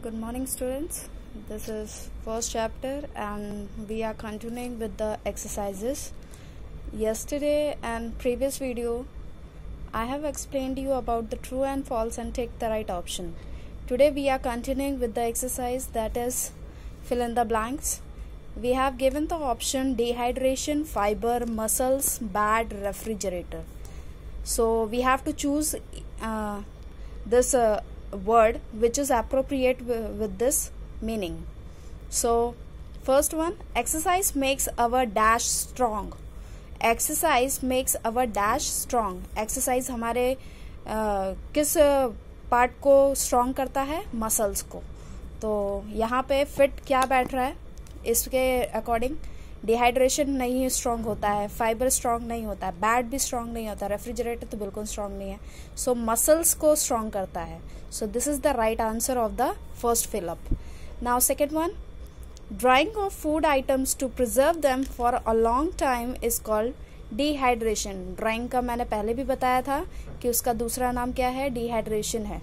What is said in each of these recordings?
Good morning, students. This is first chapter and we are continuing with the exercises. Yesterday and previous video I have explained you about the true and false and take the right option. Today we are continuing with the exercise, that is fill in the blanks. We have given the option dehydration, fiber, muscles, bad, refrigerator. So we have to choose this word which is appropriate with this meaning. So first one, exercise makes our dash strong. Exercise makes our dash strong. Exercise हमारे किस part को strong करता है? Muscles को. तो यहाँ पे fit क्या बैठ रहा है? इसके अकॉर्डिंग डिहाइड्रेशन नहीं स्ट्रांग होता है, फाइबर स्ट्रांग नहीं होता है, बैड भी स्ट्रांग नहीं होता, रेफ्रिजरेटर तो बिल्कुल स्ट्रांग नहीं है. सो मसल्स को स्ट्रांग करता है. So this is the right answer of the first fill up. Now second one, drying of food items to preserve them for a long time is called dehydration. Drying का मैंने पहले भी बताया था कि उसका दूसरा नाम क्या है? डिहाइड्रेशन है,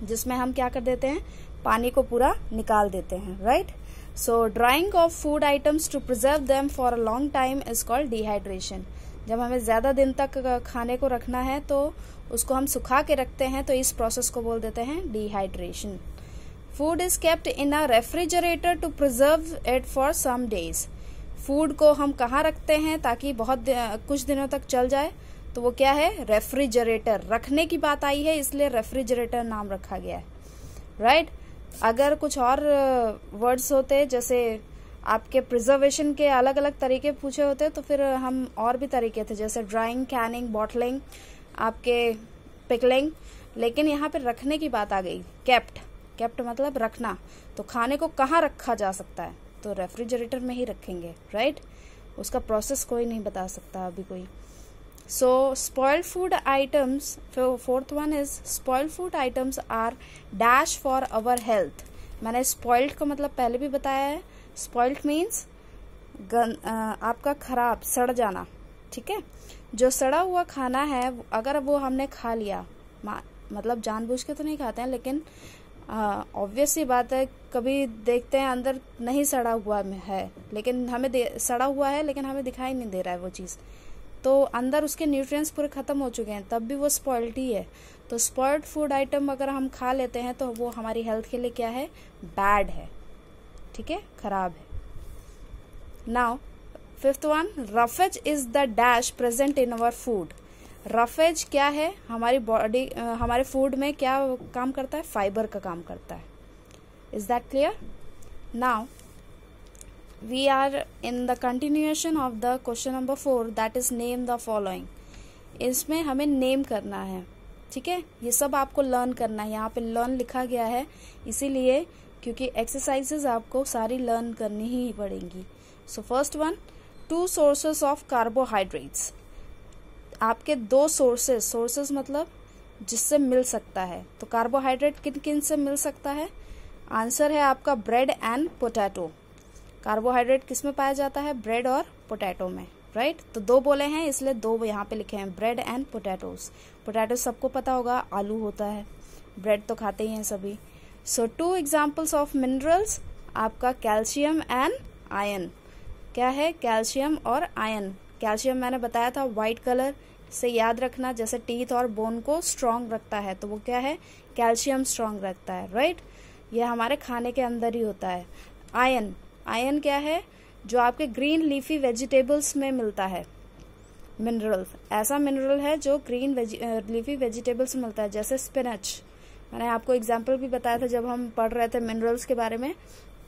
जिसमें हम क्या कर देते हैं? पानी को पूरा निकाल देते हैं, right? So drying of food items to preserve them for a long time is called dehydration. जब हमें ज्यादा दिन तक खाने को रखना है तो उसको हम सुखा के रखते हैं, तो इस प्रोसेस को बोल देते हैं dehydration. Food is kept in a refrigerator to preserve it for some days. Food को हम कहाँ रखते हैं ताकि बहुत कुछ दिनों तक चल जाए? तो वो क्या है? रेफ्रिजरेटर. रखने की बात आई है इसलिए रेफ्रिजरेटर नाम रखा गया है, राइट? अगर कुछ और वर्ड्स होते, जैसे आपके प्रिजर्वेशन के अलग अलग तरीके पूछे होते, तो फिर हम और भी तरीके थे, जैसे ड्राइंग, कैनिंग, बॉटलिंग, आपके पिकलिंग. लेकिन यहाँ पे रखने की बात आ गई. केप्ट. केप्ट मतलब रखना. तो खाने को कहाँ रखा जा सकता है? तो रेफ्रिजरेटर में ही रखेंगे, राइट? उसका प्रोसेस कोई नहीं बता सकता अभी कोई. So spoiled food items, fourth one is spoiled food items are dash for our health. मैंने spoiled का मतलब पहले भी बताया है. spoiled means आपका खराब, सड़ जाना, ठीक है? जो सड़ा हुआ खाना है अगर वो हमने खा लिया, मतलब जानबूझ के तो नहीं खाते हैं, लेकिन ऑब्वियस सी बात है, कभी देखते हैं अंदर नहीं सड़ा हुआ है, लेकिन हमें सड़ा हुआ है लेकिन हमें दिखाई नहीं दे रहा है वो चीज़, तो अंदर उसके न्यूट्रिएंट्स पूरे खत्म हो चुके हैं, तब भी वो स्पॉइल्ड ही है. तो स्पॉइल्ड फूड आइटम अगर हम खा लेते हैं तो वो हमारी हेल्थ के लिए क्या है? बैड है, ठीक है? खराब है. Now fifth one, roughage is the dash present in our food. Roughage क्या है? हमारी बॉडी, हमारे फूड में क्या काम करता है? फाइबर का काम करता है. Is that clear? Now we are in the continuation of the question number 4, that is name the following. इसमें हमें नेम करना है, ठीक है? ये सब आपको लर्न करना है. यहाँ पे लर्न लिखा गया है इसीलिए क्योंकि एक्सरसाइजेज आपको सारी लर्न करनी ही पड़ेंगी. So first one, 2 sources of carbohydrates. आपके 2 सोर्सेस मतलब जिससे मिल सकता है. तो कार्बोहाइड्रेट किन किन से मिल सकता है? आंसर है आपका ब्रेड एंड पोटैटो. कार्बोहाइड्रेट किस में पाया जाता है? ब्रेड और पोटैटो में, राइट? तो 2 बोले हैं इसलिए 2 यहाँ पे लिखे हैं, ब्रेड एंड पोटैटोस. पोटैटो सबको पता होगा, आलू होता है. ब्रेड तो खाते ही हैं सभी. सो 2 एग्जाम्पल्स ऑफ मिनरल्स, आपका कैल्शियम एंड आयरन. क्या है? कैल्शियम और आयरन. कैल्शियम मैंने बताया था व्हाइट कलर से याद रखना, जैसे टीथ और बोन को स्ट्रांग रखता है, तो वो क्या है? कैल्शियम स्ट्रांग रखता है, राइट? ये हमारे खाने के अंदर ही होता है. आयरन, आयरन क्या है? जो आपके ग्रीन लीफी वेजिटेबल्स में मिलता है. मिनरल, ऐसा मिनरल है जो ग्रीन लीफी वेजिटेबल्स में मिलता है, जैसे स्पिनच. मैंने आपको एग्जांपल भी बताया था जब हम पढ़ रहे थे मिनरल्स के बारे में,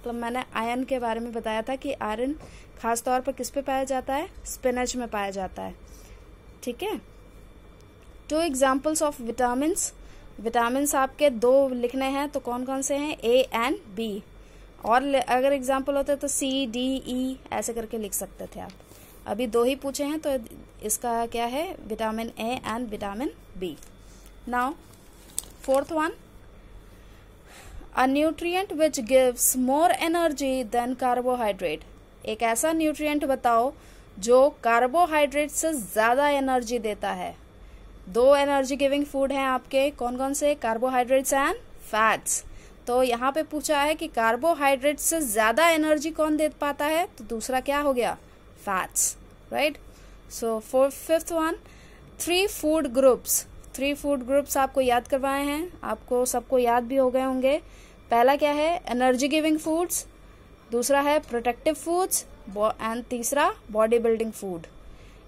तो मैंने आयरन के बारे में बताया था कि आयरन खास तौर पर किस पे पाया जाता है? स्पिनच में पाया जाता है, ठीक है? 2 एग्जाम्पल्स ऑफ विटामिन्स. विटामिन्स आपके 2 लिखने हैं, तो कौन कौन से हैं? A and B. और अगर एग्जाम्पल होते तो सी, डी, ई ऐसे करके लिख सकते थे आप. अभी 2 ही पूछे हैं, तो इसका क्या है? Vitamin A and vitamin B. Now fourth one, a nutrient which gives more energy than carbohydrate. एक ऐसा न्यूट्रिएंट बताओ जो कार्बोहाइड्रेट से ज्यादा एनर्जी देता है. 2 एनर्जी गिविंग फूड हैं आपके, कौन कौन से? Carbohydrates and fats. तो यहाँ पे पूछा है कि कार्बोहाइड्रेट से ज़्यादा एनर्जी कौन दे पाता है, तो दूसरा क्या हो गया, fats, right. So for fifth one, 3 food groups. 3 food groups आपको याद करवाए हैं, आपको सबको याद भी हो गए होंगे। पहला क्या है, एनर्जी गिविंग फूड्स, दूसरा है प्रोटेक्टिव फूड्स एंड तीसरा body building food.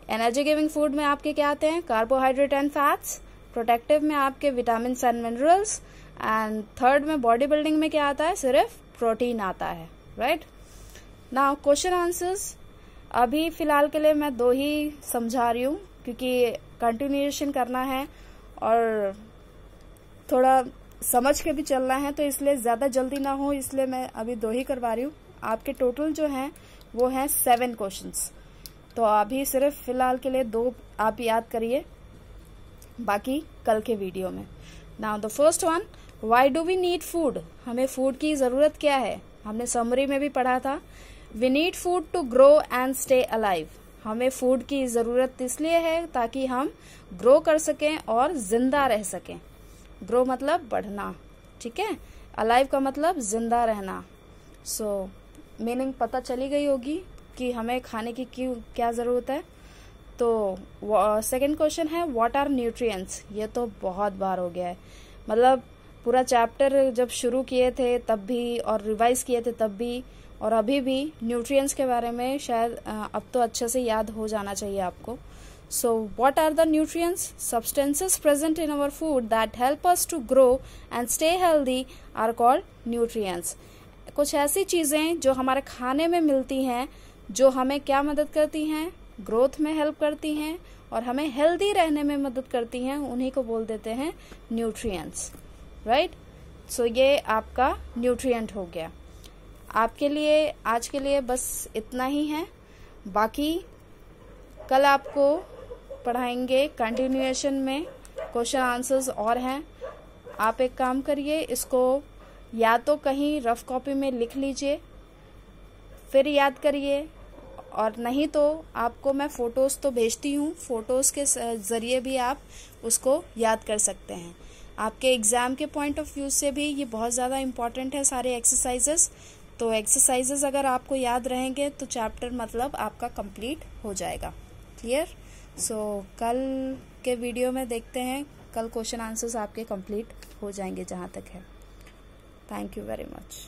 Energy giving food में आपके क्या आते हैं, कार्बोहाइड्रेट एंड फैट्स। प्रोटेक्टिव में आपके vitamin and minerals, and third में बॉडी बिल्डिंग में क्या आता है, सिर्फ प्रोटीन आता है, राइट। नाउ क्वेश्चन आंसर्स, अभी फिलहाल के लिए मैं 2 ही समझा रही हूँ क्योंकि कंटिन्यूएशन करना है और थोड़ा समझ के भी चलना है, तो इसलिए ज्यादा जल्दी ना हो, इसलिए मैं अभी 2 ही करवा रही हूँ। आपके टोटल जो हैं वो हैं 7 क्वेश्चंस, तो अभी सिर्फ फिलहाल के लिए 2 आप याद करिए, बाकी कल के वीडियो में। Now the first one, why do we need food. हमें फूड की जरूरत क्या है, हमने समरी में भी पढ़ा था। We need food to grow and stay alive. हमें फूड की जरूरत इसलिए है ताकि हम ग्रो कर सकें और जिंदा रह सकें। ग्रो मतलब बढ़ना, ठीक है, अलाइव का मतलब जिंदा रहना। सो मीनिंग पता चली गई होगी कि हमें खाने की क्यों क्या जरूरत है। तो सेकंड क्वेश्चन है, व्हाट आर न्यूट्रिएंट्स। ये तो बहुत बार हो गया है, मतलब पूरा चैप्टर जब शुरू किए थे तब भी और रिवाइज किए थे तब भी और अभी भी न्यूट्रिएंट्स के बारे में शायद अब तो अच्छे से याद हो जाना चाहिए आपको। So what are the nutrients, substances present in our food that help us to grow and stay healthy are called nutrients. कुछ ऐसी चीजें जो हमारे खाने में मिलती हैं जो हमें क्या मदद करती हैं, ग्रोथ में हेल्प करती हैं और हमें हेल्दी रहने में मदद करती हैं, उन्हीं को बोल देते हैं न्यूट्रिएंट्स, राइट। सो ये आपका न्यूट्रिएंट हो गया। आपके लिए आज के लिए बस इतना ही है, बाकी कल आपको पढ़ाएंगे कंटिन्यूएशन में क्वेश्चन आंसर्स और हैं। आप एक काम करिए, इसको या तो कहीं रफ कॉपी में लिख लीजिए फिर याद करिए, और नहीं तो आपको मैं फोटोज तो भेजती हूँ, फोटोज के जरिए भी आप उसको याद कर सकते हैं। आपके एग्जाम के पॉइंट ऑफ व्यू से भी ये बहुत ज़्यादा इम्पॉर्टेंट है सारे एक्सरसाइजेस। तो एक्सरसाइजेस अगर आपको याद रहेंगे तो चैप्टर मतलब आपका कंप्लीट हो जाएगा। क्लियर। सो कल के वीडियो में देखते हैं, कल क्वेश्चन आंसर्स आपके कंप्लीट हो जाएंगे जहाँ तक है। Thank you very much.